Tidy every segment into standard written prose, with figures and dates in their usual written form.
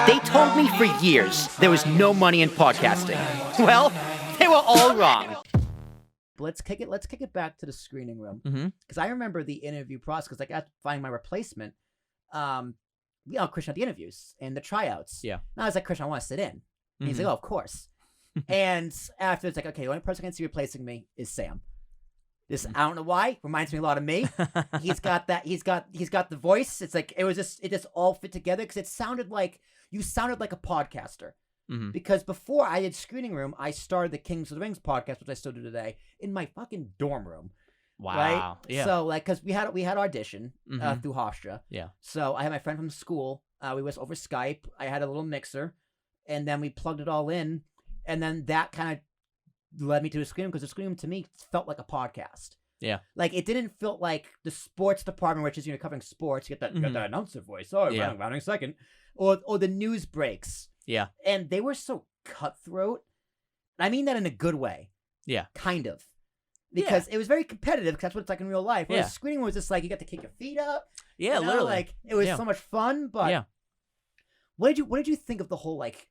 They told me for years there was no money in podcasting. Well, they were all wrong. Let's kick it back to the screening room. Mm-hmm. Because I remember the interview process, because like after finding my replacement, Christian had the interviews and the tryouts. Yeah. And I was like, Christian, I want to sit in. And he's like, oh, of course. And after it's like, okay, the only person I can see replacing me is Sam. This, I don't know why, reminds me a lot of me. He's got that. He's got the voice. It's like it just all fit together because it sounded like you sounded like a podcaster. Mm-hmm. Because before I did Screening Room, I started the Kings of the Rings podcast, which I still do today, in my fucking dorm room. Wow. Right? Yeah. So like, because we had audition through Hofstra. Yeah. So I had my friend from school. We was over Skype. I had a little mixer, and then we plugged it all in, and then that kind of led me to the Screening Room, because the Screening Room to me felt like a podcast. Yeah. Like it didn't feel like the sports department, which is covering sports. You get that announcer voice. Oh, Yeah. rounding second, or the news breaks. Yeah. And they were so cutthroat. I mean that in a good way. Yeah. Kind of. Because it was very competitive, because that's what it's like in real life. Whereas Yeah. Screening was just like, you got to kick your feet up. Yeah, literally. Like, it was so much fun, but what did you think of the whole, like,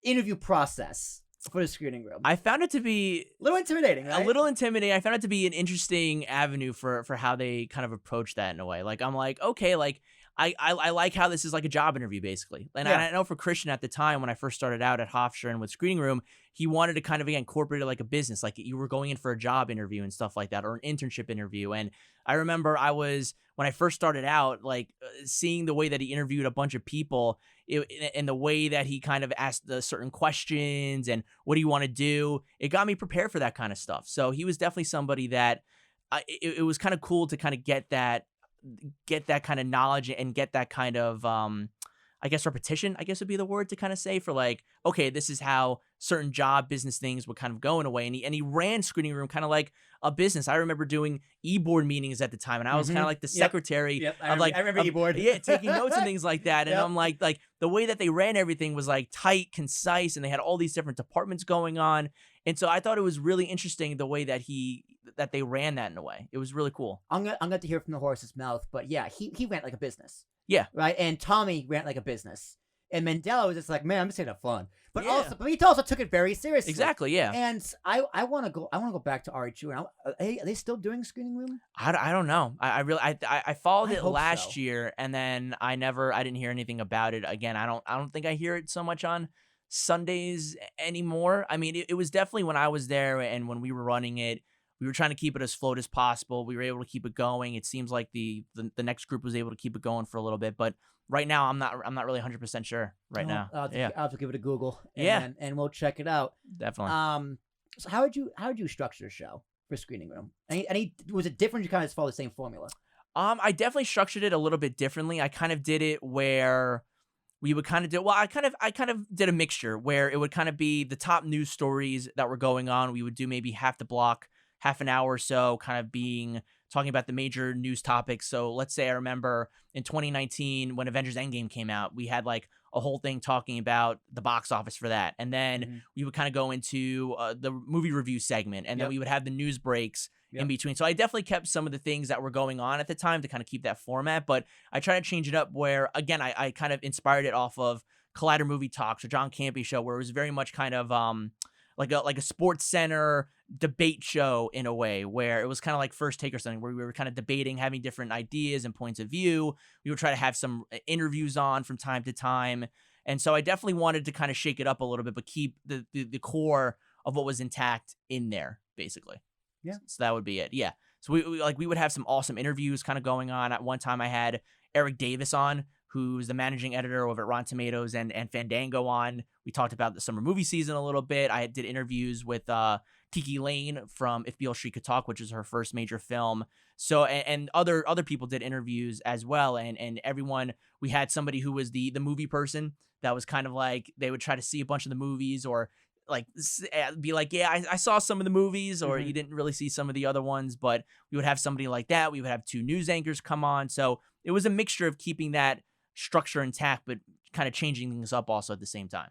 interview process for the Screening Room? I found it to be a little intimidating, right? A little intimidating. I found it to be an interesting avenue for how they kind of approach that in a way. Like, I'm like, okay, like, I like how this is like a job interview, basically. And I know for Christian at the time, when I first started out at Hofstra and with Screening Room, he wanted to kind of, again, incorporate it like a business. Like you were going in for a job interview and stuff like that, or an internship interview. And I remember when I first started out, like seeing the way that he interviewed a bunch of people and the way that he kind of asked the certain questions and what do you want to do, it got me prepared for that kind of stuff. So he was definitely somebody that it was kind of cool to kind of get that kind of knowledge and get that kind of I guess repetition, I guess would be the word to kind of say, for like, okay, this is how certain job business things would kind of go in a way. And he ran Screening Room kind of like a business. I remember doing e-board meetings at the time, and I was kind of like the secretary of like, I remember e-board. Yeah, taking notes and things like that. And I'm like the way that they ran everything was like tight, concise, and they had all these different departments going on. And so I thought it was really interesting the way that they ran that in a way. It was really cool. I'm gonna to hear from the horse's mouth, but yeah, he ran like a business. Yeah. Right? And Tommy ran like a business. And Mandela was just like, man, I'm just gonna have fun. But Yeah. he also took it very seriously. Exactly, yeah. And I wanna go back to RH. Are they still doing Screening Room? I don't know. I followed I it hope last so. year, and then I didn't hear anything about it again. I don't think I hear it so much on Sundays anymore. I mean, it was definitely when I was there and when we were running it, we were trying to keep it as float as possible. We were able to keep it going. It seems like the next group was able to keep it going for a little bit, but right now I'm not really 100% sure right now. I'll have to give it a Google. And and we'll check it out. Definitely. So how would you structure a show for Screening Room? Any was it different? You kind of just follow the same formula? I definitely structured it a little bit differently. I kind of did it where we would kind of do, well, I kind of did a mixture where it would kind of be the top news stories that were going on. We would do maybe half the block, half an hour or so, kind of talking about the major news topics. So let's say I remember in 2019 when Avengers Endgame came out, we had like a whole thing talking about the box office for that. And then we would kind of go into the movie review segment, and then we would have the news breaks in between. So I definitely kept some of the things that were going on at the time to kind of keep that format, but I try to change it up where, again, I kind of inspired it off of Collider Movie Talks or John Campy show, where it was very much kind of like a sports center debate show in a way, where it was kind of like First Take or something, where we were kind of debating, having different ideas and points of view. We would try to have some interviews on from time to time. And so I definitely wanted to kind of shake it up a little bit, but keep the core of what was intact in there, basically. Yeah. So that would be it. Yeah. So we would have some awesome interviews kind of going on. At one time I had Eric Davis on, who's the managing editor over at Rotten Tomatoes and Fandango on. We talked about the summer movie season a little bit. I did interviews with Kiki Lane from If Beale Street Could Talk, which is her first major film. So, and other people did interviews as well. And everyone, we had somebody who was the movie person that was kind of like, they would try to see a bunch of the movies, or like be like, yeah, I saw some of the movies, or you didn't really see some of the other ones, but we would have somebody like that. We would have two news anchors come on. So it was a mixture of keeping that structure intact, but kind of changing things up also at the same time.